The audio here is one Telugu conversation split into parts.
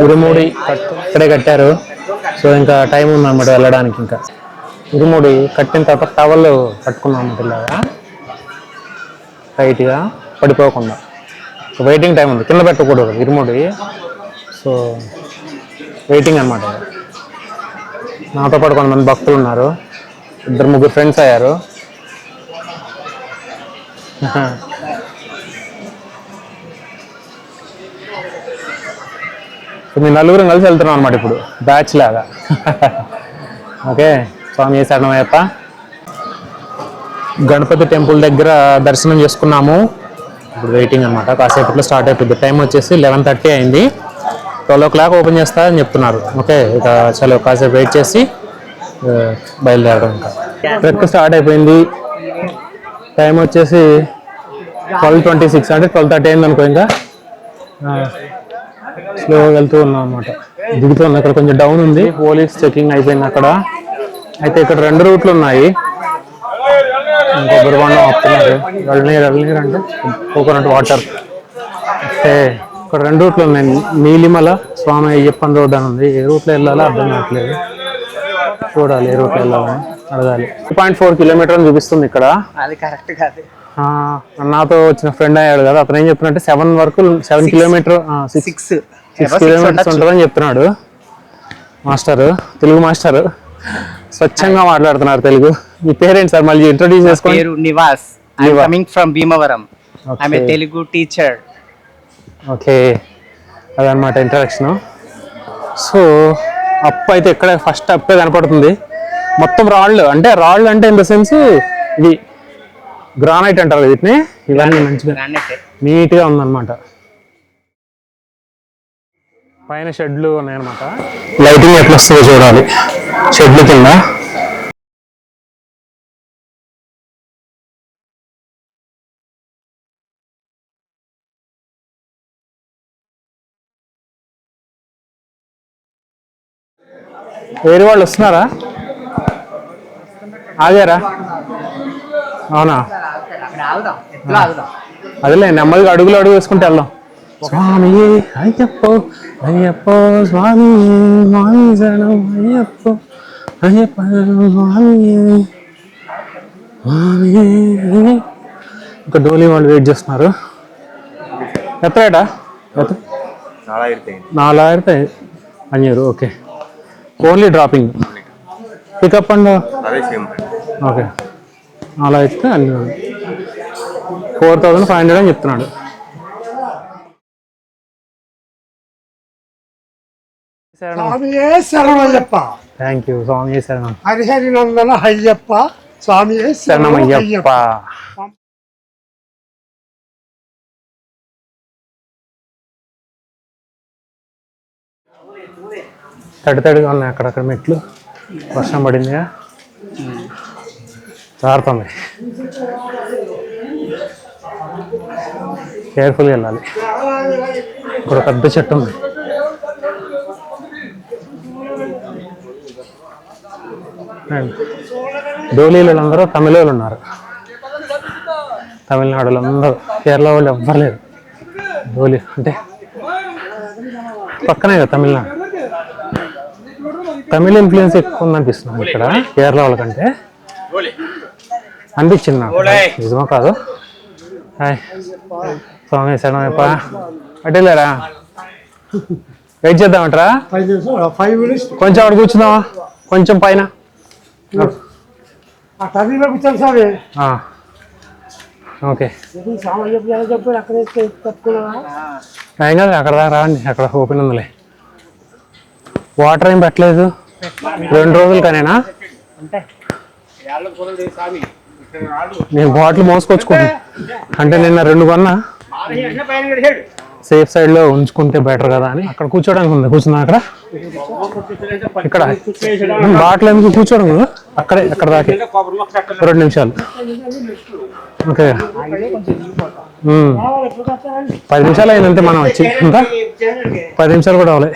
ఇరుముడి ఇక్కడే కట్టారు. సో ఇంకా టైం ఉందన్నమాట వెళ్ళడానికి. ఇంకా ఇరుముడి కట్టిన తర్వాత టవల్ కట్టుకున్నాం అన్నమాట ఇలాగా టైట్గా పడిపోకుండా. వెయిటింగ్ టైం ఉంది, కింద పెట్టకూడదు ఇరుముడి. సో వెయిటింగ్ అనమాట. నాతో పాటు కొంతమంది భక్తులు ఉన్నారు, 2-3 ఫ్రెండ్స్ అయ్యారు. మేము నలుగురం కలిసి వెళ్తున్నాం అనమాట ఇప్పుడు, బ్యాచ్ లాగా. ఓకే, స్వామి శరణమయ్యప్ప. గణపతి టెంపుల్ దగ్గర దర్శనం చేసుకున్నాము. ఇప్పుడు వెయిటింగ్ అనమాట, కాసేపట్లో స్టార్ట్ అయిపోద్ది. టైం వచ్చేసి 11:30 అయింది. 12 o'clock ఓపెన్ చేస్తా అని చెప్తున్నారు. ఓకే, ఇక చలో కాసేపు వెయిట్ చేసి బయలుదేరడం. ఇంకా ట్రెక్ స్టార్ట్ అయిపోయింది. టైం వచ్చేసి 12:26 అంటే 12:30 అయింది అనుకో. ఇంకా స్లోగా వెళ్తూ ఉన్నాం అనమాట. దిగుతుంది, అక్కడ కొంచెం డౌన్ ఉంది. పోలీస్ చెకింగ్ అయిపోయింది అక్కడ. అయితే ఇక్కడ 2 రూట్లు ఉన్నాయి. కొబ్బరి బొండం ఆపుతున్నారు. వెళ్ళనీరు అంటే కోకోనట్ వాటర్. అంటే ఇక్కడ 2 రూట్లు ఉన్నాయి. నీలిమల స్వామి అయ్యప్పన్ రోడ్ అని ఉంది. ఏ రూట్లో వెళ్ళాలో అర్థం కావట్లేదు. చూడాలి ఏ రూట్లో వెళ్ళాలని అడగాలి. 2.4 కిలోమీటర్ అని చూపిస్తుంది ఇక్కడ. అది కరెక్ట్ కాదు. నాతో వచ్చిన ఫ్రెండ్ అయ్యాడు కదా, అతను ఏం చెప్తున్నట్టే 7 కిలోమీటర్ 6 కిలోమీటర్స్ ఉంటుందని చెప్తున్నాడు. మాస్టర్, తెలుగు మాస్టర్ స్వచ్ఛంగా మాట్లాడుతున్నారు తెలుగు. మీ పేరెంట్స్ సార్ మళ్ళీ ఇంట్రొడ్యూస్ చేసుకోండి. పేరు Nivas. I am coming from Bhimavaram. I am a Telugu teacher. Okay, అదనమాట ఇంట్రడక్షన్. సో అప్ అయితే ఇక్కడ ఫస్ట్ అప్పే కనపడుతుంది. మొత్తం రాళ్ళు అంటే ఇన్ ద సెన్స్ ఇది గ్రానైట్ అంటారు వీటిని. ఇవన్నీ మంచిగా నీట్గా ఉందన్నమాట. పైన షెడ్లు ఉన్నాయన్నమాట. లైటింగ్ ఎట్లా వస్తుందో చూడాలి షెడ్లు కింద. వేరే వాళ్ళు వస్తున్నారా? ఆగారా? అవునా? అదేలే, నెమ్మదిగా అడుగులు వేసుకుంటే వెళ్దాం. స్వామి అయ్యప్పో అయ్యప్పో స్వామి స్వామి శరణం అయ్యప్పో అయ్యప్ప స్వామి స్వామి. ఇంకా డోలీ వాళ్ళు వెయిట్ చేస్తున్నారు. ఎత్తరేటా 4,500. Okay, only dropping, pickup and okay. అలా అయితే 4,500 అని చెప్తున్నాడు. Thank you. స్వామి శరణం. హరిహరి నందన అయ్యప్ప. స్వామి శరణం అయ్యప్ప. తడిగా ఉన్నాయి అక్కడక్కడ మెట్లు. వర్షం పడిందిగా, జారుతుంది. కేర్ఫుల్గా వెళ్ళాలి. ఇక్కడ పెద్ద చెట్టు ఉంది. డోలీలు అందరూ తమిళ వాళ్ళు ఉన్నారు. తమిళనాడులో అందరూ, కేరళ వాళ్ళు ఎవ్వరు లేరు. డోలీ అంటే పక్కనే కదా తమిళనాడు. తమిళ ఇన్ఫ్లుయెన్స్ ఎక్కువ ఉందనిపిస్తుంది ఇక్కడ కేరళ వాళ్ళకంటే అనిపించింది నాకు. నిజమో కాదు. హాయ్ స్వామి శరణమయ్యప్ప. అట్టేలేరా, వెయిట్ చేద్దామంటారా? కొంచెం అక్కడ కూర్చుందామా? కొంచెం పైన ఓకే. ఏం కాదు, అక్కడ దాకా రాండి, అక్కడ ఓపెన్ ఉందిలే. వాటర్ ఏం పెట్టలేదు 2 రోజులు కానేనా? నేను బాటిల్ మోసుకొచ్చుకుంటా అంటే నిన్న 2 కొన్నా. సేఫ్ సైడ్ లో ఉంచుకుంటే బెటర్ కదా అని. అక్కడ కూర్చోడానికి ఉంది, కూర్చున్నా అక్కడ. ఇక్కడ బాటిల్ ఎందుకు కూర్చోవడం కదా, అక్కడే అక్కడ దాకా 2 నిమిషాలు. ఓకే, 10 నిమిషాలు అయిందంటే మనం వచ్చి. ఇంకా 10 నిమిషాలు కూడా అవ్వలే,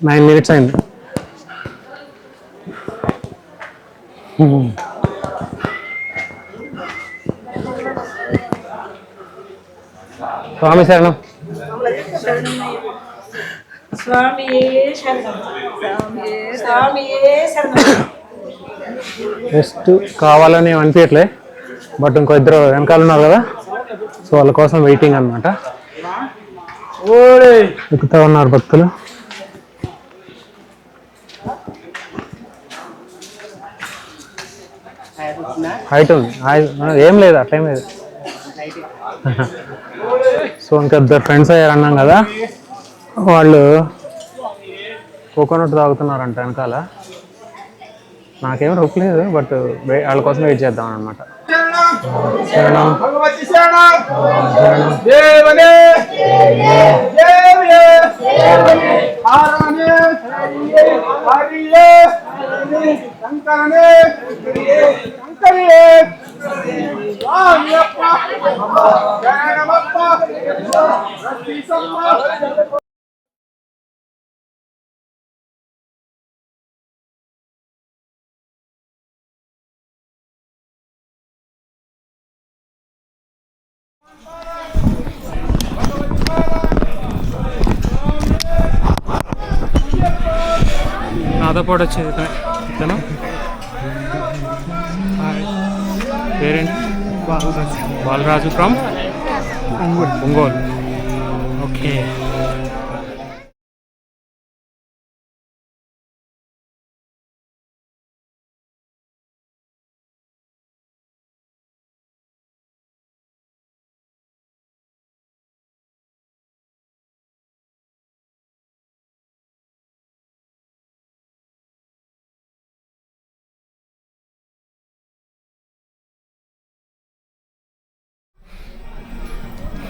9 minutes అయింది. స్వామి శరణం. జస్ట్ కావాలని అనిపించట్లే, బట్ ఇంకో ఇద్దరు వెనకాల ఉన్నారు కదా, సో వాళ్ళ కోసం వెయిటింగ్ అనమాట. ఎక్కుతూ ఉన్నారు భక్తులు. హైట్ ఉంది, ఏం లేదు అట్లా ఏం లేదు. సో ఇంకా ఇద్దరు ఫ్రెండ్స్ అయ్యారు అన్నాం కదా, వాళ్ళు కోకోనట్ తాగుతున్నారంట వెనకాల. నాకేం రొక్కలేదు, బట్ వాళ్ళ కోసం వెయిట్ చేద్దాం అనమాట. నాతో పాటు వచ్చేది ఇతను పేరేంటి? బాలరాజు ఫ్రమ్ ఒంగోలు. ఓకే.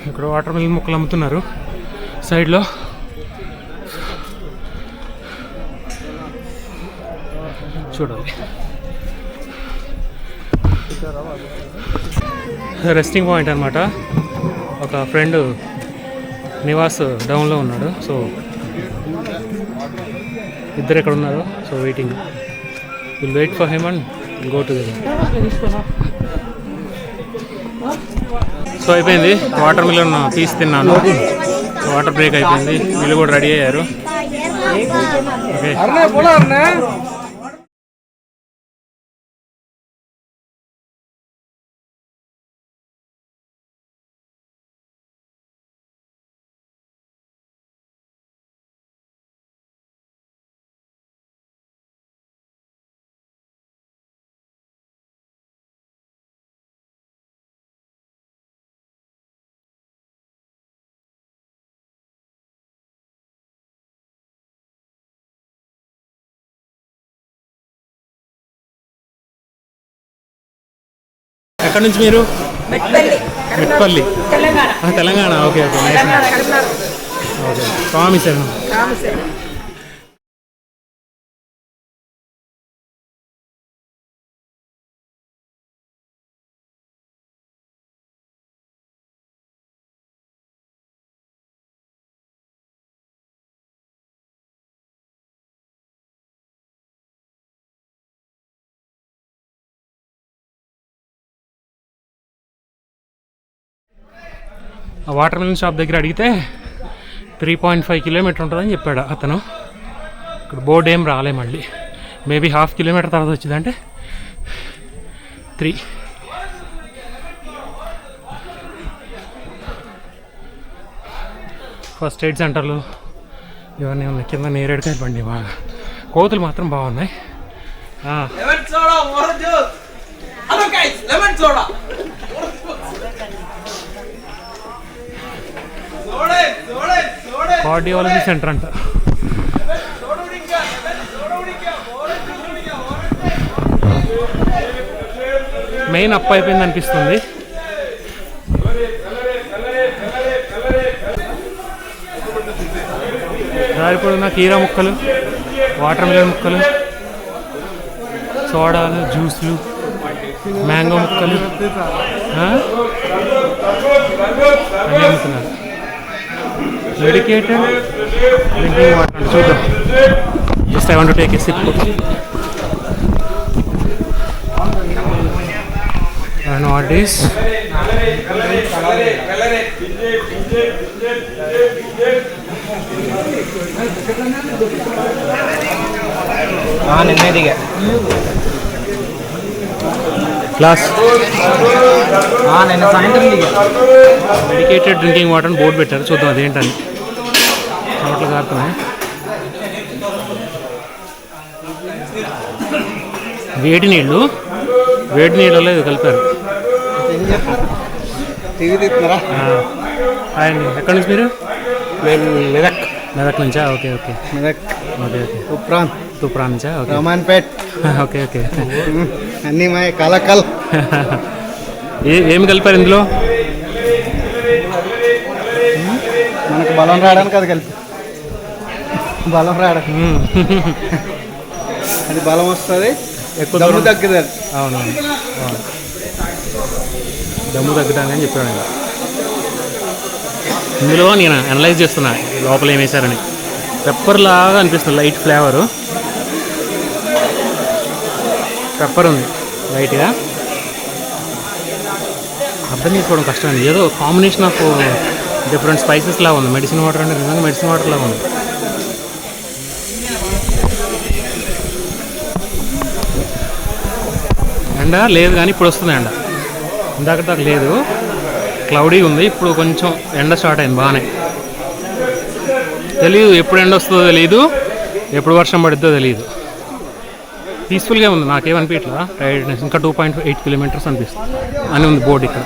ఇక్కడ వాటర్ మిలన్ మొక్కలు అమ్ముతున్నారు సైడ్లో. చూడాలి. రెస్టింగ్ పాయింట్ అనమాట. ఒక ఫ్రెండ్ నివాస్ డౌన్లో ఉన్నాడు, సో ఇద్దరు ఎక్కడ ఉన్నారు. So waiting, will wait for him and will go to the. So అయిపోయింది, వాటర్ మిలన్ పీస్ తిన్నాను. వాటర్ బ్రేక్ అయిపోయింది, వీళ్ళు కూడా రెడీ అయ్యారు. ఎక్కడి నుంచి మీరు? Metpalli, Telangana. Okay okay, nice. Okay, కామిసేను. ఆ వాటర్ మిలన్ షాప్ దగ్గర అడిగితే 3.5 కిలోమీటర్ ఉంటుందని చెప్పాడు అతను. ఇక్కడ బోర్డు ఏం రాలే, మళ్ళీ మేబీ 1/2 కిలోమీటర్ తర్వాత వచ్చిందంటే 3. ఫస్ట్ ఎయిడ్ సెంటర్లు ఇవన్నీ ఉన్నాయి. కింద నేరేడుకాయలు పండి బాగా, కోతులు మాత్రం బాగున్నాయి. కార్డియాలజీ సెంటర్ అంట. మెయిన్ అప్ అయిపోయింది అనిపిస్తుంది. దారిపడున్న కీరా ముక్కలు, వాటర్ మిలన్ ముక్కలు, సోడాలు, జ్యూస్లు, మ్యాంగో ముక్కలు అన్నీ అమ్ముతున్నారు. Dedicated drinking water. చూద్దాం, just I want to take a sip. And what is నిన్నే దిగా క్లాస్ నిన్న సాయంత్రం దిగా డెడికేటెడ్ డ్రింకింగ్ వాటర్ అని బోర్డు పెట్టారు, చూద్దాం అదేంటని. చోట్ల కారుతున్నాయి. వేడి నీళ్ళు, వేడి నీళ్ళలో ఇది కలిపారు. టీవీ తీస్తున్నారా? హాయ్ అండి, ఎక్కడి నుంచి మీరు? మేము మెదక్ మెదక్ నుంచా? Okay okay Medak okay okay. Tupran తుప్రా నుంచా? Okay Ramanpet okay okay. అన్నీ మా కలకల్. ఏమి కలిపారు ఇందులో? మనకు బలం రావడానికి అది కలిపి బలం రావడానికి అది బలం వస్తుంది, ఎక్కువ దమ్ము తగ్గుతుంది. అవునవును, దమ్ము తగ్గడానికి అని చెప్పాను నేను. ఇందులో నేను అనలైజ్ చేస్తున్నా లోపల ఏం వేశారని. పెప్పర్ లాగా అనిపిస్తుంది, లైట్ ఫ్లేవరు. పెప్పర్ ఉంది లైట్గా, అర్థం చేసుకోవడం కష్టమండి. ఏదో కాంబినేషన్ ఆఫ్ డిఫరెంట్ స్పైసెస్ లాగా ఉంది. మెడిసిన్ వాటర్ అంటే నిజంగా మెడిసిన్ వాటర్ లాగా ఉంది. ఎండ లేదు కానీ ఇప్పుడు వస్తుంది ఎండ. ఇందాక దాకా లేదు, క్లౌడీ ఉంది. ఇప్పుడు కొంచెం ఎండ స్టార్ట్ అయింది బాగానే. తెలియదు ఎప్పుడు ఎండ వస్తుందో తెలియదు, ఎప్పుడు వర్షం పడుతుందో తెలియదు. పీస్ఫుల్గా ఉంది, నాకేమనిపించట్లా టైర్డ్నెస్. ఇంకా 2.8 కిలోమీటర్స్ అనిపిస్తుంది అని ఉంది బోర్డు ఇక్కడ.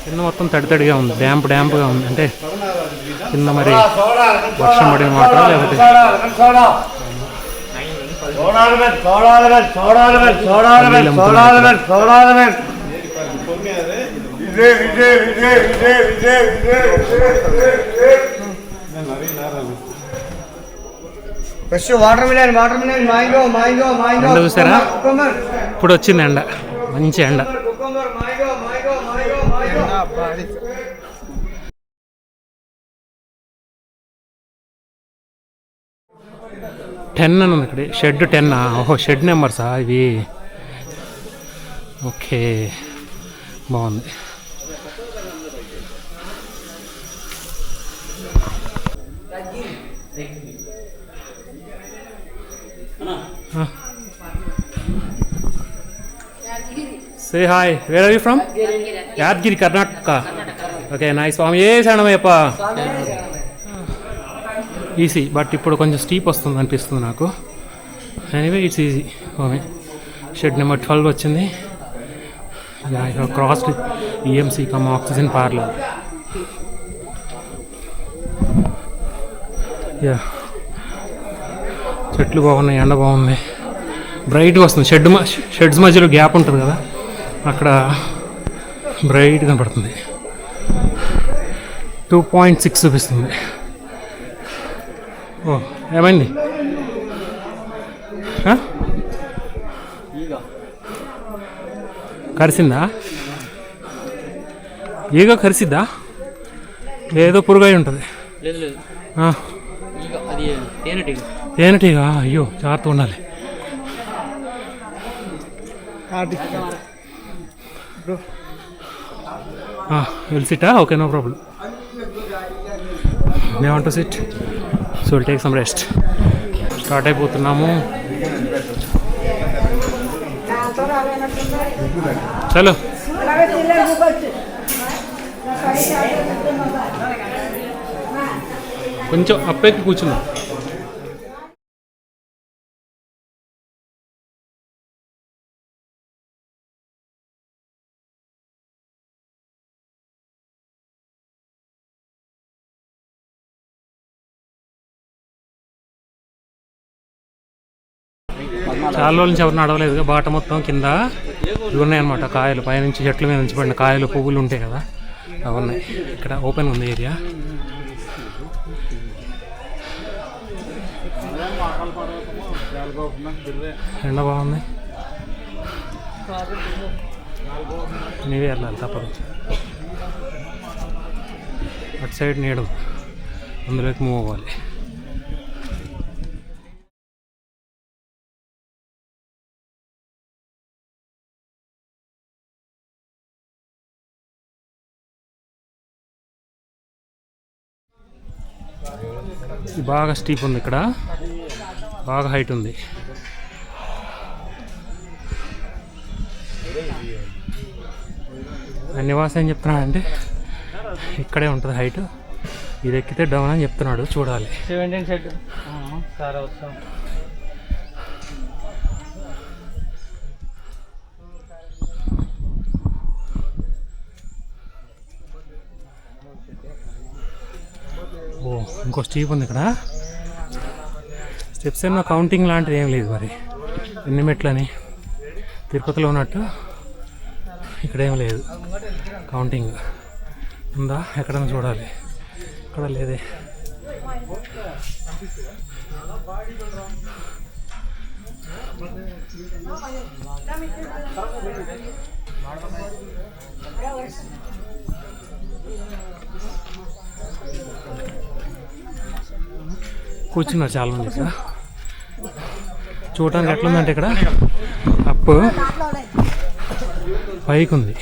కింద మొత్తం తడితడిగా ఉంది, డ్యాంప్గా ఉంది. అంటే కింద మరి వర్షం పడిన వాటర్ లేకపోతే fresh water melon mango mango mango. ఎండ చూసారా? ఇప్పుడు వచ్చింది ఎండ, మంచి ఎండ. 10 అని ఉంది ఇక్కడ. షెడ్ 10. ఓహో, షెడ్ నెంబర్సా ఇవి? ఓకే, బాగుంది. Say hi. Where are you from? Yadgiri, Karnataka. Okay, nice. Swami, శరణమయ్యప్ప. ఈజీ, బట్ ఇప్పుడు కొంచెం స్టీప్ వస్తుంది అనిపిస్తుంది నాకు. Anyway it's easy. Okay, shed number 12 వచ్చింది. Crossed EMC come oxygen parlour. Yeah, చెట్లు బాగున్నాయి, ఎండ బాగుంది, బ్రైట్గా వస్తుంది. షెడ్స్ మధ్యలో గ్యాప్ ఉంటుంది కదా, అక్కడ బ్రైట్ కనపడుతుంది. 2.6 చూపిస్తుంది. ఓ, ఏమైంది? కరిసిందా? ఈగ కరిసిద్దా? ఏదో పురుగై ఉంటుంది. తేనెటీగా? అయ్యో, జాగ్రత్తగా ఉండాలి. Will sit? Okay, no problem. They want to sit, so will take some rest. Start అయిపోతున్నాము. చలో, కొంచెం అప్పేకి కూర్చున్నాం. చాలా రోజుల నుంచి ఎవరు నడవలేదు. బాట మొత్తం కింద ఇవి ఉన్నాయన్నమాట, కాయలు. పైనుంచి చెట్ల మీద నుంచి పడిన కాయలు, పువ్వులు ఉంటాయి కదా, అవి ఉన్నాయి. ఇక్కడ ఓపెన్ ఉంది ఏరియా. ఎండ బాగుంది, నీవే వెళ్ళాలి తప్పదు. అటు సైడ్ నీడు, అందులోకి మూవ్ అవ్వాలి. బాగా స్టీప్ ఉంది ఇక్కడ, బాగా హైట్ ఉంది. నివాసం ఏం చెప్తున్నాడంటే ఇక్కడే ఉంటుంది హైట్, ఇది ఎక్కితే డౌన్ అని చెప్తున్నాడు. చూడాలి. 17 సెట్ సార్ వస్తాం. ఓ ఇంకో స్టీప్ ఉంది ఇక్కడ. స్టెప్స్ ఏమో కౌంటింగ్ లాంటిది ఏం లేదు, మరి ఎన్ని మెట్లని తిరుపతిలో ఉన్నట్టు ఇక్కడ ఏం లేదు కౌంటింగ్. ఉందా ఎక్కడన్నా చూడాలి, ఇక్కడ లేదే. కూర్చున్నారు చాలామంది ఇక్కడ. చూడటానికి ఎట్లుందంటే ఇక్కడ అప్పు పైకి ఉంది.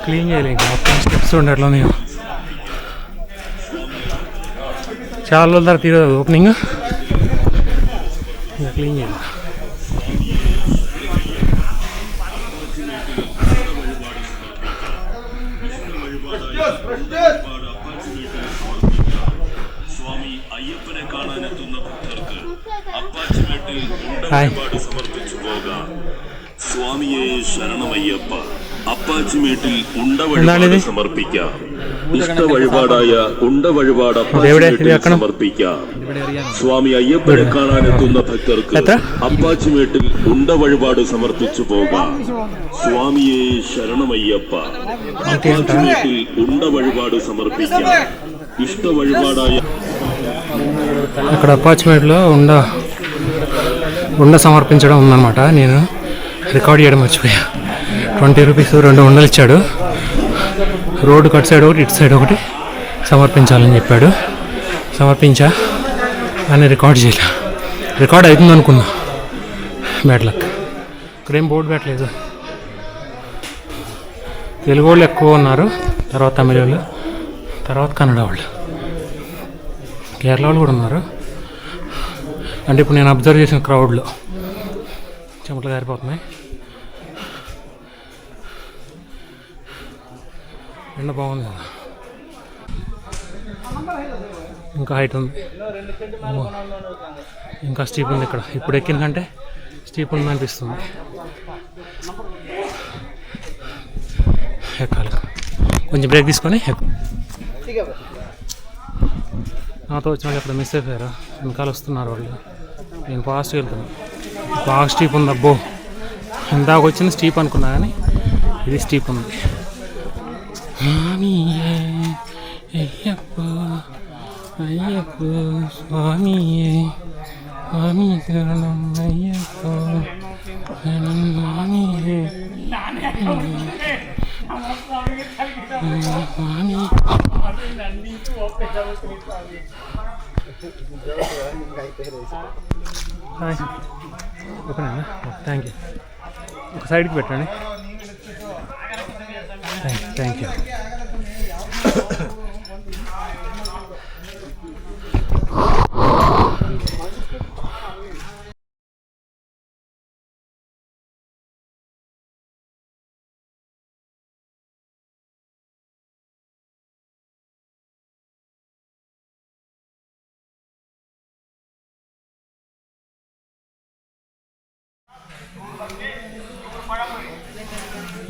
క్లీన్ చేయాలి ఇంకా మొత్తం స్టెప్స్ ఉండే అట్లనే. చాలా రోజుల తర్వాత తీరదు ఓపెనింగ్, ఇంకా క్లీన్ చేయాలి. హాయ్. സ്വാമിയെ ശരണമയ്യപ്പ. അപ്പാച്ചിമേട്ടിൽ ഉണ്ടവഴിപാട് സമർപ്പിക്കാം. ഇഷ്ട വഴിപാടായ ഉണ്ടവഴിപാട് അപ്പാച്ചിമേട്ടിൽ സമർപ്പിക്കാം. സ്വാമി അയ്യപ്പനെ കാണാനെത്തുന്ന ഭക്തർക്ക് അപ്പാച്ചിമേട്ടിൽ ഉണ്ടവഴിപാട് സമർപ്പിച്ചു പോകാം. സ്വാമിയെ ശരണമയ്യപ്പ. അപ്പാച്ചിമേട്ടിൽ ഉണ്ടവഴിപാട് സമർപ്പിക്കാം. ഇഷ്ട വഴിപാടായ అక్కడ అపార్ట్మెంట్లో ఉండ సమర్పించడం ఉందన్నమాట. నేను రికార్డ్ చేయడం మర్చిపోయా. 20 రూపీస్ 2 ఉండలు ఇచ్చాడు. రోడ్డు కట్ సైడ్ ఒకటి, ఇటు సైడ్ ఒకటి సమర్పించాలని చెప్పాడు. సమర్పించా అని రికార్డ్ చేయలే. రికార్డ్ అవుతుంది అనుకున్నా. Bad luck. ఇక్కడేం బోర్డు పెట్టలేదు. తెలుగు వాళ్ళు ఎక్కువ ఉన్నారు, తర్వాత తమిళ వాళ్ళు, తర్వాత కన్నడ వాళ్ళు, కేరళ వాళ్ళు కూడా ఉన్నారు. అంటే ఇప్పుడు నేను అబ్జర్వ్ చేసిన క్రౌడ్లో చెమటలు గారిపోతున్నాయి. ఎండ బాగుంది కదా. ఇంకా హైట్ ఉంది, ఇంకా స్టీప్ ఉంది ఇక్కడ. ఇప్పుడు ఎక్కిన కంటే స్టీప్ ఉంది అనిపిస్తుంది. ఎక్కాలి, కొంచెం బ్రేక్ తీసుకొని నాతో వచ్చిన వాళ్ళు అక్కడ మిస్ అయిపోయారు. వెనకాల వస్తున్నారు వాళ్ళు. నేను ఫాస్ట్గా వెళ్తున్నాను. బాగా స్టీప్ ఉంది. అబ్బో, ఇందాక వచ్చింది స్టీప్ అనుకున్నా కానీ ఇది స్టీప్ ఉంది. అయ్యప్ప అయ్యప్ప స్వామి స్వామి శరణం అయ్యప్ప స్వామి స్వామి. హాయ్, ఓకేనా? Thank you. ఒక సైడ్కి పెట్టండి. Thank you.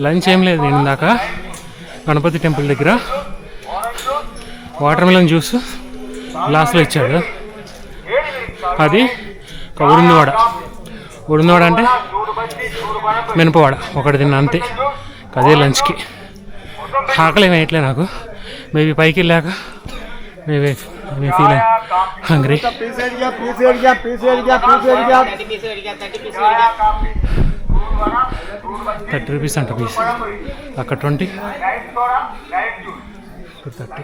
లంచ్ ఏం లేదు. నేను ఇందాక గణపతి టెంపుల్ దగ్గర వాటర్ మెలన్ జ్యూస్ గ్లాస్లో ఇచ్చాడు. అది ఉడుందవాడ. ఉడుందవాడ అంటే మినపవాడ ఒకటి తిన్నా అంతే. అదే లంచ్కి. ఆకలి వేయట్లే నాకు. మేబీ పైకి వెళ్ళాక మేబీ ఫీల్ హంగ్రీ. 30 రూపీస్ అంట పీస్. అక్కడ 20, ఇక్కడ 30.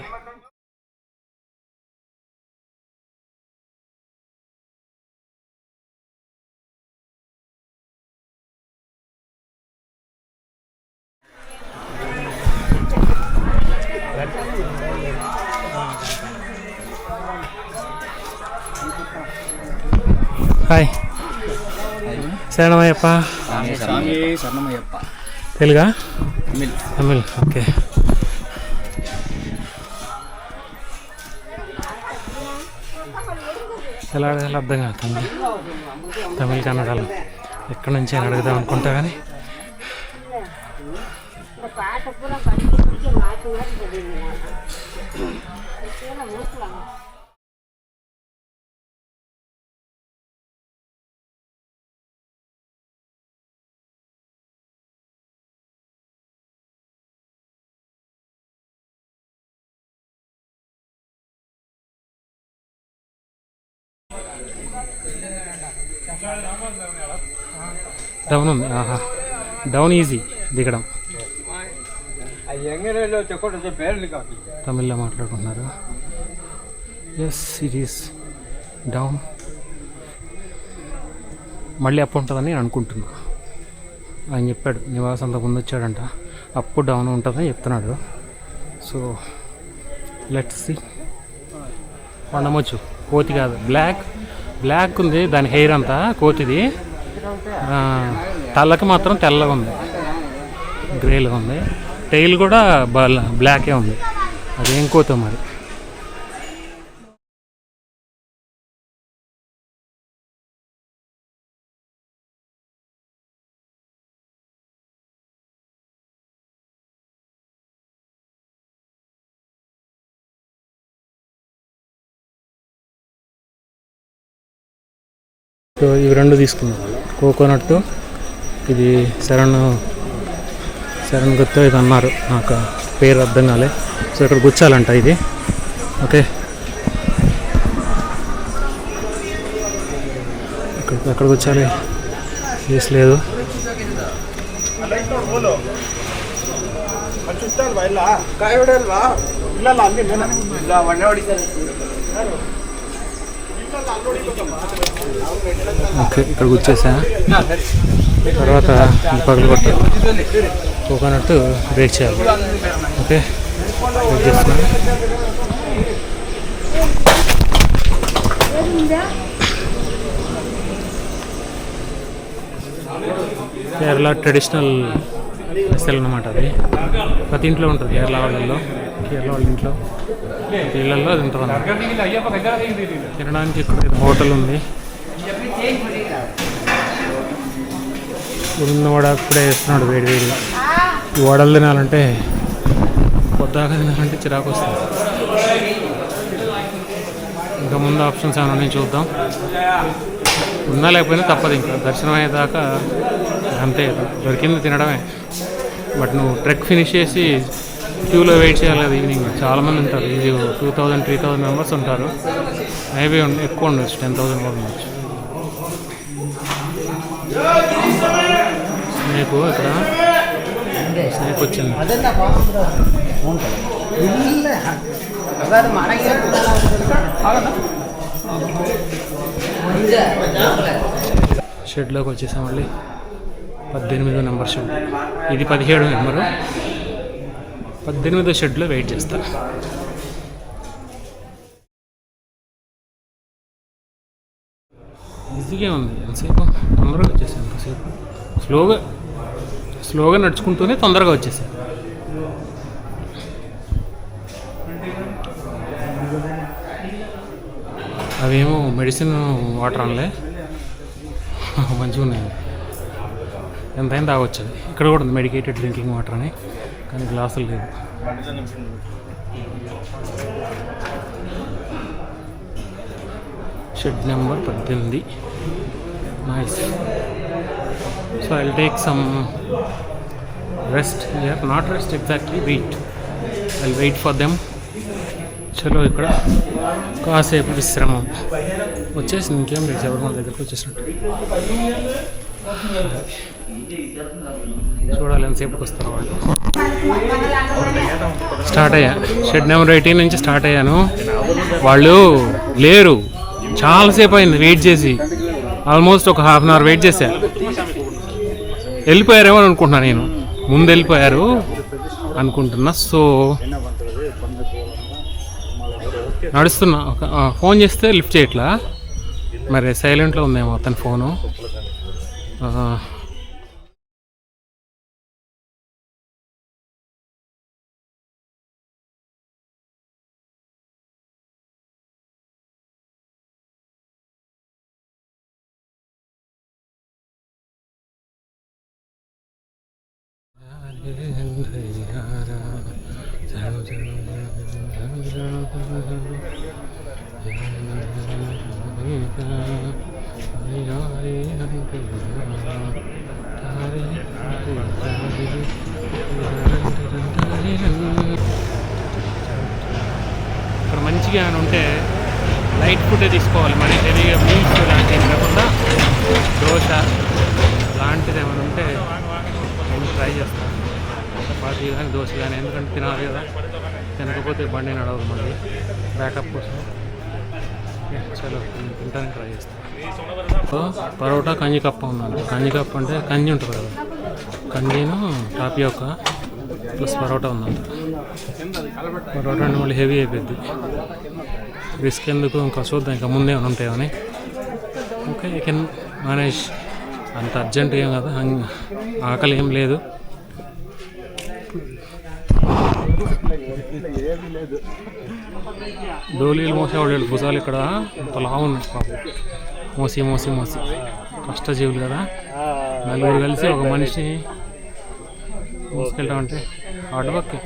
హాయ్ శరణమయ్యప్ప. తెలుగా తమిళ్ ఓకే. ఎలా అడగాలి అర్థం కాదు తమిళ్ కన్నడలో. ఎక్కడి నుంచి అని అడుగుదాం అనుకుంటా కానీ డౌన్ ఉంది. ఆహా డౌన్ ఈజీ దిగడం. తమిళ్లో మాట్లాడుకుంటున్నారు. Yes it is down. మళ్ళీ అప్ ఉంటుందని నేను అనుకుంటున్నా. ఆయన చెప్పాడు నివాస్ అంత ముందు వచ్చాడంట, అప్ డౌన్ ఉంటుందని చెప్తున్నాడు. So let's see. వండమొచ్చు. కోతి కాదు, బ్లాక్ ఉంది దాని హెయిర్ అంతా కోతిది. తలకి మాత్రం తెల్లగా ఉంది, గ్రేలో ఉంది. టైల్ కూడా బ్లాకే ఉంది. అదేం కోతో మరి. సో ఇవి రెండు తీసుకున్నాం, కోకోనట్, ఇది శరణ్ గుర్తు ఇది అన్నారు, నాకు పేరు అర్థం కాలే. సో ఇక్కడ గుచ్చాలంట ఇది. ఓకే ఎక్కడ గుచ్చాలి ప్లేస్ లేదు. ఓకే ఇక్కడ కూర్చేసా. తర్వాత పగలు కొట్టాలి, కోకోనట్ బ్రేక్ చేయాలి. ఓకే బ్రేక్ చేస్తున్నా. కేరళ ట్రెడిషనల్ స్టైల్ అన్నమాట అది. ప్రతి ఇంట్లో ఉంటుంది కేరళ వాళ్ళ ఇంట్లో, ఇళ్ళల్లో అది ఉంటుంది అన్నమాట. తినడానికి ఇక్కడ హోటల్ ఉంది. ఉన్న వడ ఇప్పుడే వేస్తున్నాడు వేడిగా. ఈ వడలు తినాలంటే పొద్దాక తినాలంటే చిరాకు వస్తుంది. ఇంకా ముందు ఆప్షన్స్ ఏమైనా ఉన్నాయి చూద్దాం. ఉన్నా లేకపోయినా తప్పదు, ఇంకా దర్శనం అయ్యేదాకా అంతే, దొరికింది తినడమే. బట్ నువ్వు ట్రెక్ ఫినిష్ చేసి క్యూలో వెయిట్ చేయాలి కదా ఈవినింగ్. చాలామంది ఉంటారు, ఇది 2000-3000 మెంబర్స్ ఉంటారు. మేబీ ఎక్కువ ఉండొచ్చు, 10,000 కూడా ఉండొచ్చు. స్నేక్ ఇక్కడ స్నేక్ వచ్చింది. షెడ్లోకి వచ్చేసాం మళ్ళీ. 18వ నెంబర్ షెడ్, ఇది 17వ నెంబరు. 18వ షెడ్లో వెయిట్ చేస్తా. ఈజీగా ఉంది, ఎంతసేపు తొందరగా వచ్చేసాను. ఎంతసేపు స్లోగా నడుచుకుంటూనే తొందరగా వచ్చేసాను. అవేమో మెడిసిన్ వాటర్ అనలే, మంచిగా ఉన్నాయి. ఎంతైనా తాగొచ్చు. ఇక్కడ కూడా ఉంది మెడికేటెడ్ డ్రింకింగ్ వాటర్ అని, కానీ గ్లాసులు లేవు. Shed number 18. Nice. So I will take some rest here, not rest exactly, wait. I will wait for them. చలో ఇక్కడ కాసేపు విశ్రమం. వచ్చేసి ఇంకేం లేదు, ఎవరు మన దగ్గరకు వచ్చేసినట్టు. చూడాలి ఎంతసేపుకి వస్తారు వాళ్ళు. స్టార్ట్ అయ్యా, షెడ్ నెంబర్ 18 నుంచి స్టార్ట్ అయ్యాను. వాళ్ళు లేరు, చాలాసేపు అయింది వెయిట్ చేసి. ఆల్మోస్ట్ ఒక ½ అవర్ వెయిట్ చేశా. వెళ్ళిపోయారేమో అనుకుంటున్నా, నేను ముందు వెళ్ళిపోయారు అనుకుంటున్నా. సో నడుస్తున్నా, ఫోన్ చేస్తే లిఫ్ట్ చేయట్లా. మరి సైలెంట్లో ఉందేమో అతని ఫోను. ఇక్కడ మంచిగా ఏమైనా ఉంటే లైట్ ఫుడ్ తీసుకోవాలి, మరి హెవీగా మీల్స్ లాంటివి కాకుండా దోశ లాంటిది ఏమైనా ఉంటే నేను ట్రై చేస్తాను. చపాతీ కానీ దోశ కానీ, ఎందుకంటే తినాలి కదా, తినకపోతే బండి నడవదు మళ్ళీ బ్యాకప్ కోసం. చలో తింటానికి ట్రై చేస్తాను. పరోటా కంజికప్ప ఉన్నాను. కంజికప్ప అంటే కంజి ఉంటుంది కదా, కంజీను టాపియోకా ప్లస్ పరోటా ఉందంట. పరోటా అంటే మళ్ళీ హెవీ అయిపోద్ది, రిస్క్ ఎందుకు, ఇంకా చూద్దాం ఇంకా ముందే ఉంటాయని. Okay, I can manage. అంత అర్జెంట్ ఏం కదా, ఆకలి ఏం లేదు. డోలీలు మోసేవాళ్ళు భుజాలు ఇక్కడ అంత లావు ఉన్నాయి పాపం, మోసి మోసి మోసి కష్టజీవులు కదా. నలుగురు కలిసి ఒక మనిషి మోసుకెళ్తామంటే హార్డ్ వర్క్.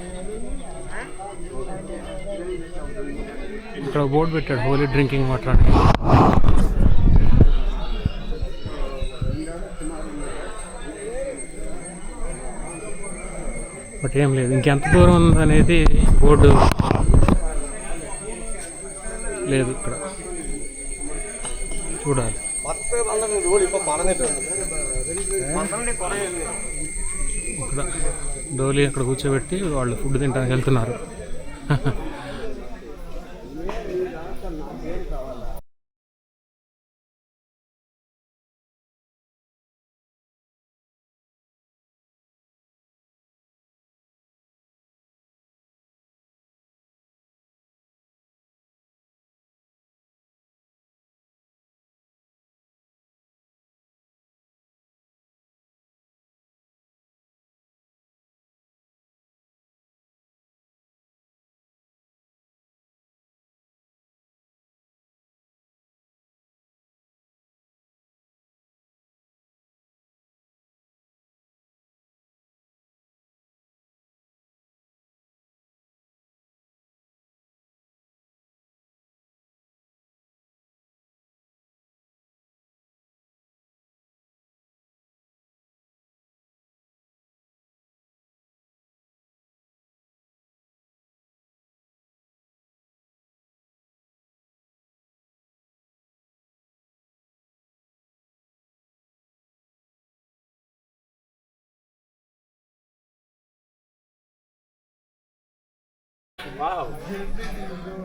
ఇక్కడ బోర్డు పెట్టాడు, హోలీ డ్రింకింగ్ వాటర్ అని. బట్ ఏం లేదు, ఇంకెంత దూరం ఉందనేది బోర్డు లేదు ఇక్కడ, చూడాలి. ఇక్కడ డోలీ అక్కడ కూర్చోబెట్టి వాళ్ళు ఫుడ్ తినడానికి వెళ్తున్నారు.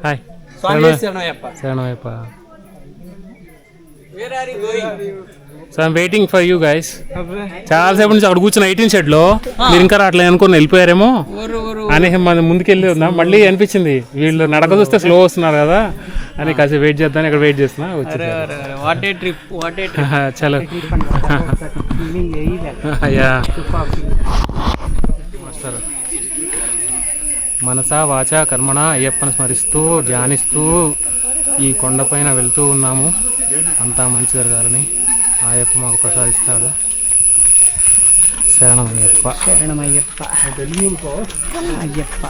హాయ్ శరణయ్యప్ప. So I'm waiting for you guys. చాలాసేపు నుంచి అక్కడ కూర్చున్న 18 షెడ్లో మీరు ఇంకా రావట్లేదు అనుకుని వెళ్ళిపోయారేమో అని మనం ముందుకెళ్ళి ఉందాం. మళ్ళీ అనిపించింది వీళ్ళు నడక చూస్తే స్లో వస్తున్నారు కదా అని, కాసేపు వెయిట్ చేద్దాం. ఇక్కడ వెయిట్ చేస్తున్నా. చలో మనసా వాచా కర్మణ అయ్యప్పని స్మరిస్తూ ధ్యానిస్తూ ఈ కొండపైన వెళ్తూ ఉన్నాము. అంతా మంచి జరగాలని అయ్యప్ప మాకు ప్రసాదిస్తాడు. శరణమయ్యప్ప. శరణమయ్యప్ప. అయ్యప్ప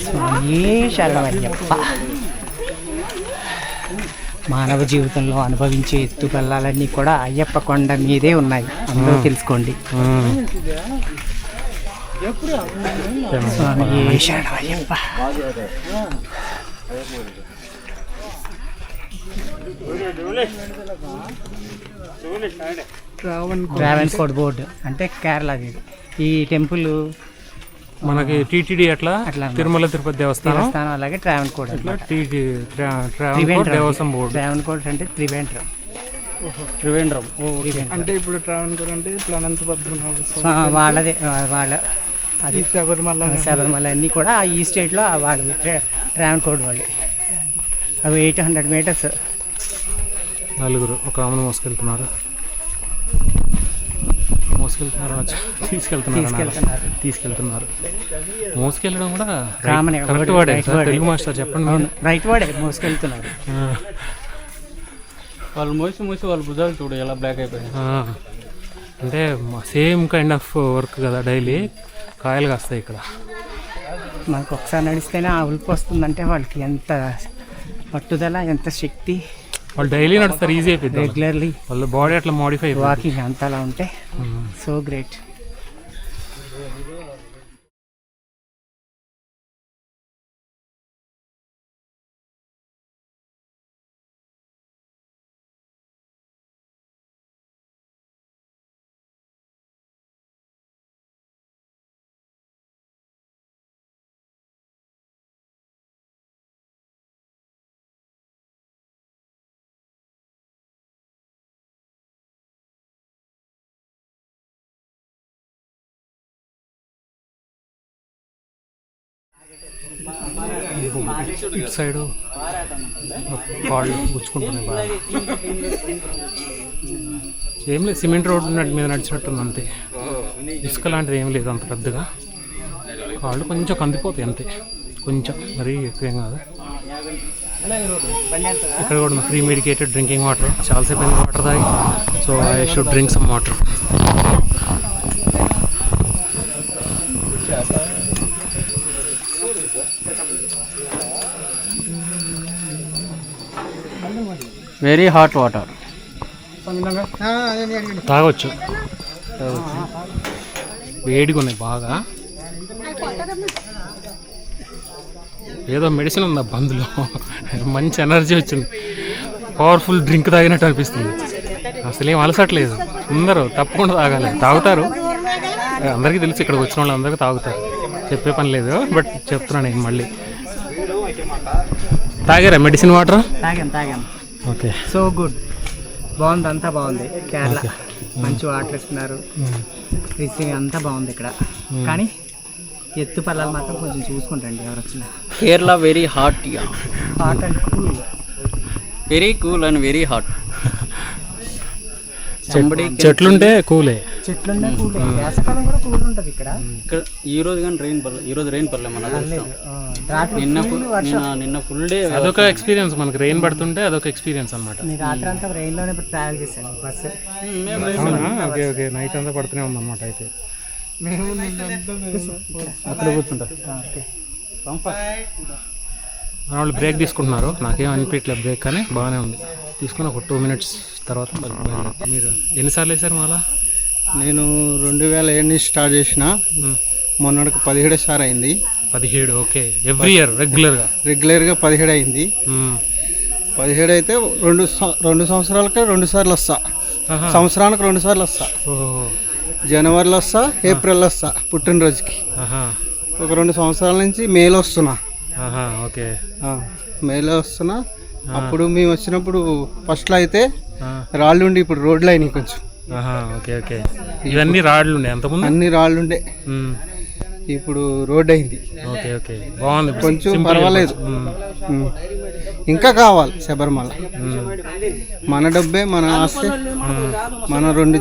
స్వామి శరణమయ్యప్ప. మానవ జీవితంలో అనుభవించే ఎత్తుపల్లాలన్నీ కూడా అయ్యప్ప కొండ మీదే ఉన్నాయి, అందరూ తెలుసుకోండి. స్వామి శరణమయ్యప్ప. ట్రావెన్కోట్ బోర్డు అంటే కేరళది. ఈ టెంపుల్ మనకి టీటీడీ అట్లా తిరుమల తిరుపతి దేవస్థానం, అలాగే ట్రావెన్కోట్ దేవస్థానం బోర్డు. ట్రావెన్కోట్ అంటే త్రివేంద్రం. అంటే ఇప్పుడు ట్రావెన్కోట్ అంటే ఇప్పుడు అనంతపద్మనాభ వాళ్ళదే, వాళ్ళ అది శబరిమల అన్నీ కూడా ఈ స్టేట్లో వాళ్ళది ట్రావెన్కోట్ వాళ్ళు. అవి 800 మీటర్స్ నలుగురు ఒక ఆమెను మోసుకెళ్తున్నారు తీసుకెళ్తున్నారు మోసుకెళ్ళడం కూడా కామన్ కరెక్ట్ వాడే సార్, తెలుగు మాస్టర్ చెప్పండి మీరు. రైట్ వాడే మోసుకెళ్తున్నారు. వాళ్ళు మోసి వాళ్ళ భుజాలు చూడు ఎలా బ్లాక్ అయిపోయాయి. అంటే సేమ్ కైండ్ ఆఫ్ వర్క్ కదా, డైలీ కాయలు కాస్తాయి ఇక్కడ. మనకు ఒకసారి నడిస్తేనే ఆ ఉల్పు వస్తుందంటే వాళ్ళకి ఎంత పట్టుదల, ఎంత శక్తి. వాళ్ళు డైలీ నడుస్తారు, ఈజీ అయిపోయింది రెగ్యులర్లీ వాళ్ళ బాడీ అట్లా మోడిఫై అయిపోయింది. వాకింగ్ అంతలా ఉంటే సో గ్రేట్. ఇటు సైడు కాళ్ళు గుచ్చుకుంటున్నాయి బాగా. ఏం లేదు, సిమెంట్ రోడ్ మీద నడిచినట్టుంది అంతే, ఇసుక లాంటిది ఏం లేదు అంత పెద్దగా. కాళ్ళు కొంచెం కందిపోతాయి అంతే, కొంచెం మరీ ఎక్కువేం కాదు. ఇక్కడ కూడా ఫ్రీ మెడికేటెడ్ డ్రింకింగ్ వాటర్. చాలాసేపు అయింది వాటర్ తాగి, so I should drink some water. Very hot water తాగొచ్చు, వేడిగా ఉన్నాయి బాగా. ఏదో మెడిసిన్ ఉందా బందులో, మంచి ఎనర్జీ వచ్చింది, పవర్ఫుల్ డ్రింక్ తాగినట్టు అనిపిస్తుంది. అసలు ఏం అలసట్లేదు, అందరూ తప్పకుండా తాగాలి, తాగుతారు. అందరికీ తెలుసు, ఇక్కడికి వచ్చిన వాళ్ళు అందరికీ తాగుతారు, చెప్పే పని లేదు. బట్ చెప్తున్నాను నేను మళ్ళీ. తాగారా మెడిసిన్ వాటర్? తాగాం. ఓకే, సో గుడ్, బాగుంది, అంతా బాగుంది. కేరళ మంచి వాటర్ ఇస్తున్నారు, రిసీవింగ్ అంతా బాగుంది ఇక్కడ. కానీ ఎత్తు పల్లాలు మాత్రం కొంచెం చూసుకుంటండి ఎవరు వచ్చినా. Kerala very hot, hot and cool, very cool and very hot. చెట్లుంటే కూలే, చెట్లుంటే కూల్, వేసవకాలం కూడా కూల్ ఉంటుంది ఇక్కడ. ఈ రోజు కానీ రెయిన్ పడలేదు మన నిన్న ఫుల్ డే. అదొక ఎక్స్పీరియన్స్ మనకి, రెయిన్ పడుతుంటే అదొక ఎక్స్పీరియన్స్ అనమాట. నేను రాత్రి అంతా రెయిన్ లోనే ట్రావెల్ చేశాను బస్సు. ఓకే ఓకే, నైట్ అంతా పడుతూనే ఉందన్నమాట. అయితే అక్కడ కూర్చుంటారు. మన వాళ్ళు బ్రేక్ తీసుకుంటున్నారు, నాకేం అనిపించలేదు బ్రేక్, కానీ బాగానే ఉంది. తీసుకుని ఒక 2 minutes తర్వాత మీరు ఎన్నిసార్లు వేసారు మాలా? నేను 2007 నుంచి స్టార్ట్ చేసిన, మొన్నటికి 17 సార్ అయింది. 17, ఓకే. ఎవ్రీ ఇయర్ రెగ్యులర్గా 17 అయింది. 17 అయితే 2 సంవత్సరాలకే 2 సార్లు వస్తా, సంవత్సరానికి 2 సార్లు వస్తా. జనవరిలో వస్తా, ఏప్రిల్లో వస్తా పుట్టినరోజుకి. ఒక 2 సంవత్సరాల నుంచి మేలో వస్తున్నా. ఓకే, మేలో వస్తున్నా. అప్పుడు మేము వచ్చినప్పుడు ఫస్ట్లో అయితే రాళ్ళు ఉండి, ఇప్పుడు రోడ్లు అయినాయి కొంచెం. ఓకే ఓకే, ఇవన్నీ రాళ్ళు ఉండే అంతకుముందు? అన్ని రాళ్ళు ఉండే, ఇప్పుడు రోడ్ అయింది. ఓకే ఓకే, బాగుంది, కొంచెం పర్వాలేదు. ఇంకా కావాలి శబరిమల. మన డబ్బే, మన ఆస్తి, మన 2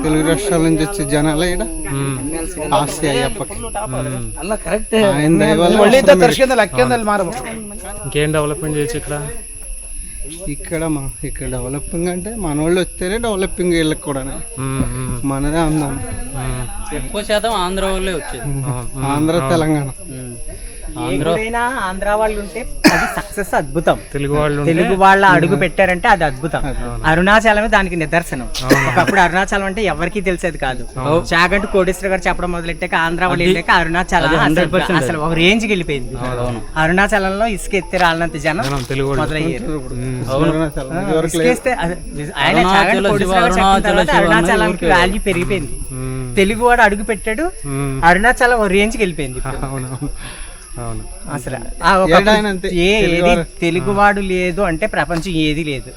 తెలుగు రాష్ట్రాల నుంచి వచ్చే జనాల ఈడ ఆస్తి అయ్యప్పకి. ఇంకేం డెవలప్మెంట్ చేయొచ్చు ఇక్కడ? ఇక్కడ డెవలపింగ్ అంటే మన వాళ్ళు వస్తేనే డెవలపింగ్ వీళ్ళకి కూడా. మనదే అందాం, ఎక్కువ శాతం ఆంధ్ర వాళ్ళే వచ్చేది, ఆంధ్ర తెలంగాణ. ఆంధ్ర వాళ్ళు ఉంటే అది సక్సెస్, అద్భుతం. తెలుగు వాళ్ళ అడుగు పెట్టారంటే అది అద్భుతం. అరుణాచలమే దానికి నిదర్శనం. ఒకప్పుడు అరుణాచలం అంటే ఎవరికి తెలిసేది కాదు. చాగంటి కోటేశ్వర గారు చెప్పడం మొదలెట్టాక ఆంధ్ర వాళ్ళు వెళ్ళాక అరుణాచలం అసలు ఒక రేంజ్కి వెళ్ళిపోయింది. అరుణాచలంలో ఇసుక ఎత్తి రాళ్ళంత జనం మొదలయ్యారు. ఆయన చాగంటి కోటేశ్వర గారు చెప్పిన తర్వాత అరుణాచలానికి వాల్యూ పెరిగిపోయింది. తెలుగు వాడు అడుగు పెట్టాడు, అరుణాచలం ఒక రేంజ్కి వెళ్ళిపోయింది. అసలు ఏది తెలుగువాడు లేదు అంటే ప్రపంచం ఏది లేదు,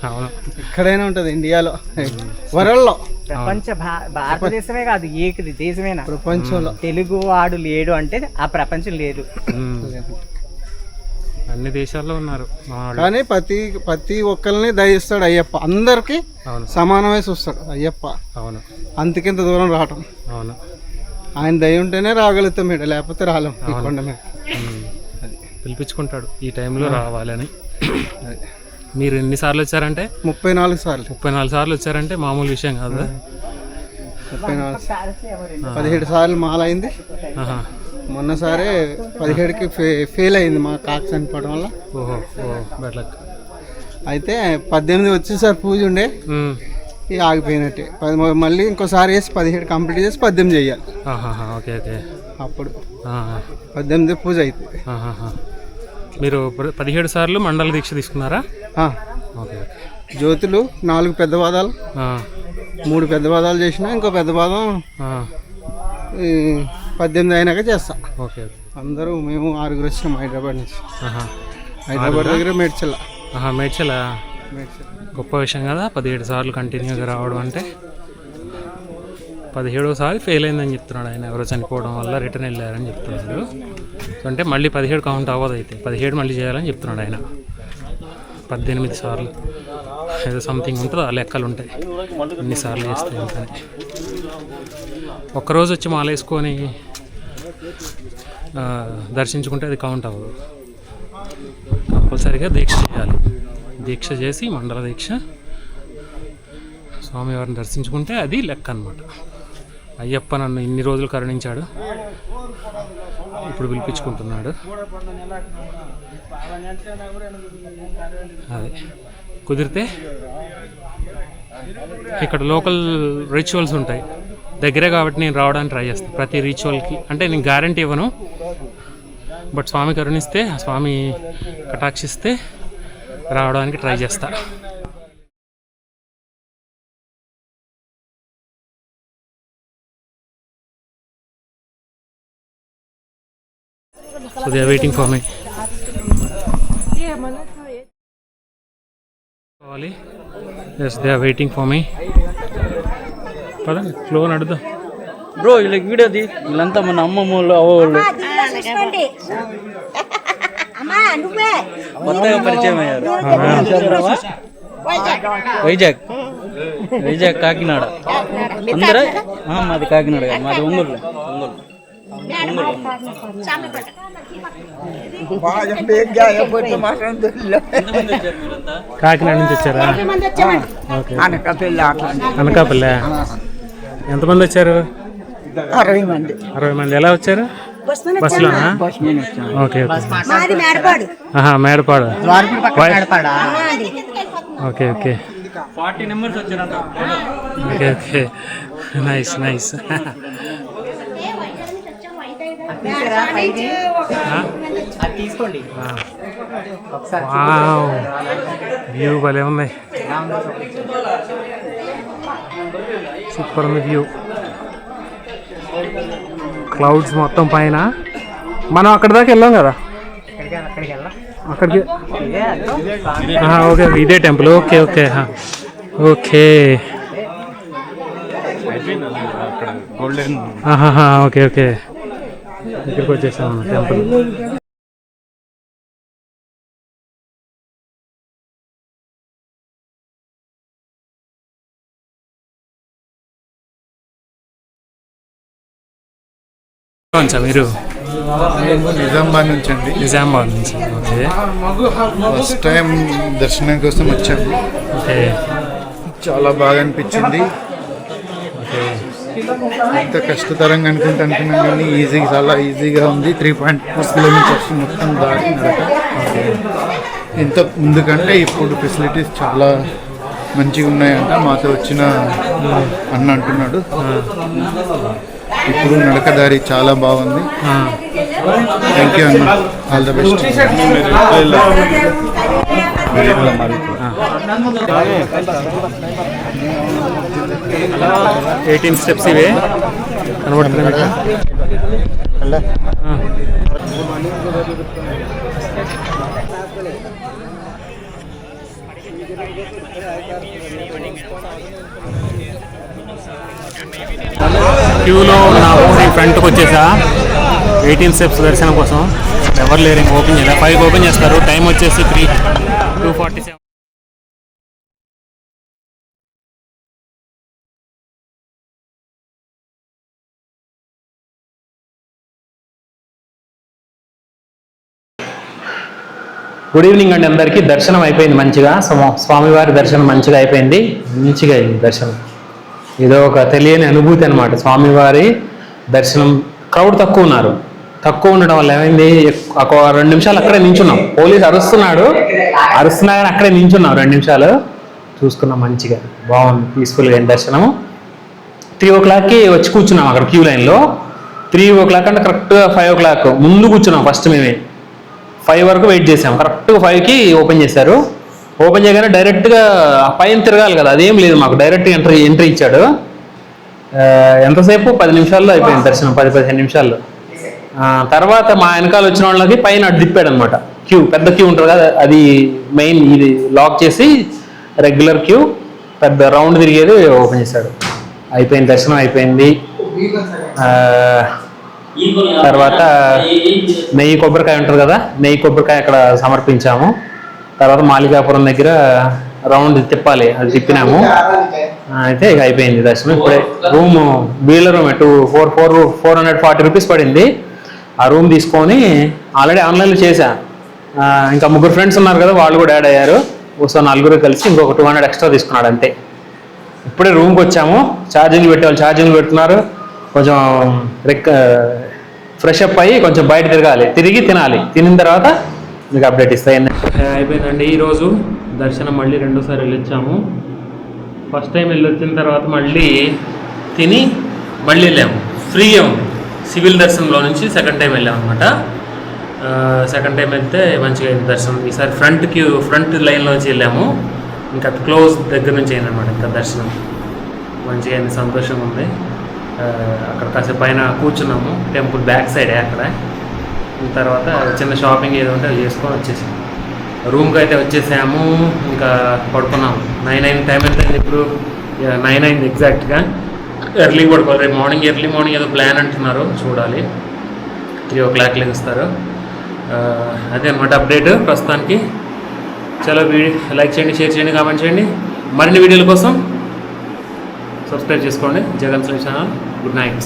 ఎక్కడైనా ఉంటది. ఇండియాలో, వరల్డ్లో, ప్రపంచ భారతదేశమే కాదు ఏ దేశమైనా ప్రపంచంలో తెలుగువాడు లేడు అంటే ఆ ప్రపంచం లేదు. అన్ని దేశాల్లో ఉన్నారు మా వాళ్ళు. కానీ ప్రతి ఒక్కరిని దయిస్తాడు అయ్యప్ప, అందరికి అవును సమానమే చూస్తాడు అయ్యప్ప. అవును అంతకింత దూరం రావటం అవును. ఆయన దయ ఉంటేనే రాగలుగుతాం మేడ, లేకపోతే రాలేం ఈ కొండ మీద. పిలిపించుకుంటాడు ఈ టైంలో రావాలని. మీరు ఎన్నిసార్లు వచ్చారంటే 34 సార్లు. 34 సార్లు వచ్చారంటే మామూలు విషయం కాదు. 17 సార్లు మాలైంది. మొన్నసారే 17కి ఫెయిల్ అయింది మా కాక చనిపోవడం వల్ల. ఓహో బెడ్ లక్. అయితే 18 వచ్చేసారి పూజ ఉండే, ఇక ఆగిపోయినట్టే. మళ్ళీ ఇంకోసారి వేసి 17 కంప్లీట్ చేసి 18 చేయాలి. Okay okay. అప్పుడు 18 పూజ అవుతుంది. మీరు 17 సార్లు మండల దీక్ష తీసుకున్నారా? Okay okay. జ్యోతులు 4 పెద్ద పాదాలు, 3 పెద్ద పాదాలు చేసినా ఇంకో పెద్ద పాదం 18 అయినాక చేస్తా. ఓకే. అందరూ మేము 6 వచ్చినాం హైదరాబాద్ నుంచి. హైదరాబాద్ దగ్గర మేడ్చల్. మేడ్చల్ గొప్ప విషయం కదా 17 సార్లు కంటిన్యూగా రావడం అంటే. 17వసారి ఫెయిల్ అయిందని చెప్తున్నాడు ఆయన, ఎవరో చనిపోవడం వల్ల రిటర్న్ వెళ్ళారని చెప్తున్నాడు. అంటే మళ్ళీ 17 కౌంట్ అవ్వదు, అయితే 17 మళ్ళీ చేయాలని చెప్తున్నాడు ఆయన. 18 సార్లు ఏదో సంథింగ్ ఉంటుంది, ఆ లెక్కలు ఉంటాయి ఎన్నిసార్లు చేస్తే అని. ఒక్కరోజు వచ్చి మాల వేసుకొని దర్శించుకుంటే అది కౌంట్ అవ్వదు, కంపల్సరీగా దీక్ష చేయాలి. దీక్ష చేసి మండల దీక్ష స్వామివారిని దర్శించుకుంటే అది లెక్క అన్నమాట. అయ్యప్ప నన్ను ఇన్ని రోజులు కరుణించాడు, ఇప్పుడు పిలిపించుకుంటున్నాడు. అదే కుదిరితే ఇక్కడ లోకల్ రిచువల్స్ ఉంటాయి దగ్గరే కాబట్టి నేను రావడానికి ట్రై చేస్తాను ప్రతి రిచువల్కి. అంటే నేను గ్యారంటీ ఇవ్వను, బట్ స్వామి కరుణిస్తే, స్వామి కటాక్షిస్తే రావడానికి ట్రై చేస్తా. So they are waiting for me. Yes, they are waiting for me. పదండి ఫ్లో నడుద్దాం. బ్రో వీళ్ళకి వీడియోది, వీళ్ళంతా మన అమ్మమ్మ వాళ్ళు అవ్వవాళ్ళు కొత్తగా పరిచయం అయ్యారు. వైజాగ్ కాకినాడ అందరూ. మాది కాకినాడ కాదు, మాది ఒంగోలు. కాకినాడ నుంచి వచ్చారా? అనకాపల్లి. ఎంతమంది వచ్చారు? 60 మంది. 60 మంది. ఎలా వచ్చారు? బస్సులోనా? Okay okay. Medapadu. Okay okay. 40 members వచ్చారంట. Okay okay. Nice nice. తీసుకోండి. వ్యూ భలే ఉన్నాయి, సూపర్ ఉంది వ్యూ. క్లౌడ్స్ మొత్తం పైన. మనం అక్కడి దాకా వెళ్ళాం కదా, అక్కడికి. ఓకే ఇదే temple. Okay okay okay okay okay. ఇక్కడికి వచ్చేసాము టెంపుల్. మీరు నిజామాబాద్ నుంచి అండి. నిజామాబాద్ నుంచి. ఓకే. ఫస్ట్ టైం దర్శనం కోసం వచ్చాము. ఓకే. చాలా బాగా అనిపించింది. ఓకే. ఎంత కష్టతరంగా అనుకున్నాం కానీ చాలా ఈజీగా ఉంది. 3.4 కిలోమీటర్స్ మొత్తం దాటి నడక. ఇంత ముందు కంటే ఇప్పుడు ఫెసిలిటీస్ చాలా మంచిగా ఉన్నాయంట మాతో వచ్చిన అన్న అంటున్నాడు. ఇప్పుడు నడకదారి చాలా బాగుంది. థ్యాంక్ యూ అన్న, ఆల్ ద బెస్ట్. 18 స్టెప్స్ ఇవే కనబడుతున్నాయి. క్యూలో ఉన్నాము. నేను ఫ్రంట్కి వచ్చేసా. 18 స్టెప్స్ దర్శనం కోసం ఎవరు లేరు, ఇంకా ఓపెన్ చేయాలి. 5 ఓపెన్ చేస్తారు. టైం వచ్చేసి 2:47. గుడ్ ఈవినింగ్ అండి అందరికీ. దర్శనం అయిపోయింది మంచిగా. స్వామివారి దర్శనం మంచిగా అయిపోయింది. మంచిగా అయింది దర్శనం. ఏదో ఒక తెలియని అనుభూతి అనమాట. స్వామివారి దర్శనం. క్రౌడ్ తక్కువ ఉన్నారు. తక్కువ ఉండడం వల్ల ఏమైంది, ఒక 2 నిమిషాలు అక్కడే నించున్నాం. పోలీసు అరుస్తున్నా కానీ అక్కడే నించున్నాం 2 నిమిషాలు. చూసుకున్నాం మంచిగా, బాగుంది, పీస్ఫుల్గా అయింది దర్శనం. 3 o'clockకి వచ్చి కూర్చున్నాం అక్కడ క్యూ లైన్లో. 3 o'clock అంటే కరెక్ట్గా 5 o'clock ముందు కూర్చున్నాం. ఫస్ట్ మేమే 5 వరకు వెయిట్ చేసాం. కరెక్ట్గా 5కి ఓపెన్ చేశారు. ఓపెన్ చేయగానే డైరెక్ట్గా పైన తిరగాలి కదా, అదేం లేదు మాకు. డైరెక్ట్ ఎంట్రీ ఇచ్చాడు. ఎంతసేపు 10 నిమిషాల్లో అయిపోయింది దర్శనం, 10-15 నిమిషాల్లో. తర్వాత మా వెనకాల వచ్చిన వాళ్ళకి పైన అటు తిప్పాడు అనమాట. పెద్ద క్యూ ఉంటుంది కదా, అది మెయిన్. ఇది లాక్ చేసి రెగ్యులర్ క్యూ పెద్ద రౌండ్ తిరిగేది ఓపెన్ చేశాడు. అయిపోయింది దర్శనం అయిపోయింది. తర్వాత నెయ్యి కొబ్బరికాయ ఉంటుంది కదా, నెయ్యి కొబ్బరికాయ అక్కడ సమర్పించాము. తర్వాత మాలికాపురం దగ్గర రౌండ్ తిప్పాలి, అది తిప్పినాము. అయితే ఇక అయిపోయింది దర్శనం. ఇప్పుడే రూమ్, వీళ్ళ రూమ్ 440 రూపీస్ పడింది. ఆ రూమ్ తీసుకొని ఆల్రెడీ ఆన్లైన్లో చేశా. ఇంకా 3 ఫ్రెండ్స్ ఉన్నారు కదా, వాళ్ళు కూడా యాడ్ అయ్యారు. సో 4 కలిసి ఇంకొక 200 ఎక్స్ట్రా తీసుకున్నాడు అంతే. ఇప్పుడే రూమ్కి వచ్చాము. ఛార్జింగ్ పెట్టేవాళ్ళు ఛార్జింగ్ పెడుతున్నారు. కొంచెం ఫ్రెష్ అప్ అయ్యి కొంచెం బయట తిరిగి తినాలి. తినిన తర్వాత మీకు అప్డేట్ ఇస్తాయి. అయిపోయిందండి ఈరోజు దర్శనం. మళ్ళీ 2సారి వెళ్ళొచ్చాము. ఫస్ట్ టైం వెళ్ళొచ్చిన తర్వాత మళ్ళీ తిని మళ్ళీ వెళ్ళాము. ఫ్రీగా ఉంది. సివిల్ దర్శనంలో నుంచి సెకండ్ టైం వెళ్ళాము అనమాట. సెకండ్ టైం వెళ్తే మంచిగా అయింది దర్శనం. ఈసారి ఫ్రంట్ లైన్లోంచి వెళ్ళాము. ఇంకా క్లోజ్ దగ్గర నుంచి అయిందనమాట ఇంకా దర్శనం. మంచిగా అయింది, సంతోషంగా ఉంది. అక్కడ కాసేపు పైన కూర్చున్నాము, టెంపుల్ బ్యాక్ సైడే అక్కడ. తర్వాత చిన్న షాపింగ్ ఏదో ఉంటే అది చేసుకొని వచ్చేసాము. రూమ్కి అయితే వచ్చేసాము. ఇంకా పడుకున్నాము. 9 అయింది. టైం ఎంత అయింది ఇప్పుడు? 9 అయింది ఎగ్జాక్ట్గా. ఎర్లీ పడుకోవాలి. రేపు ఎర్లీ మార్నింగ్ ఏదో ప్లాన్ అంటున్నారు, చూడాలి. 3 o'clock లెగుస్తారు. అదే అనమాట అప్డేట్ ప్రస్తుతానికి. చాలా లైక్ చేయండి, షేర్ చేయండి, కామెంట్ చేయండి. మరిన్ని వీడియోల కోసం సబ్స్క్రైబ్ చేసుకోండి జగన్ ఛానల్. Good night.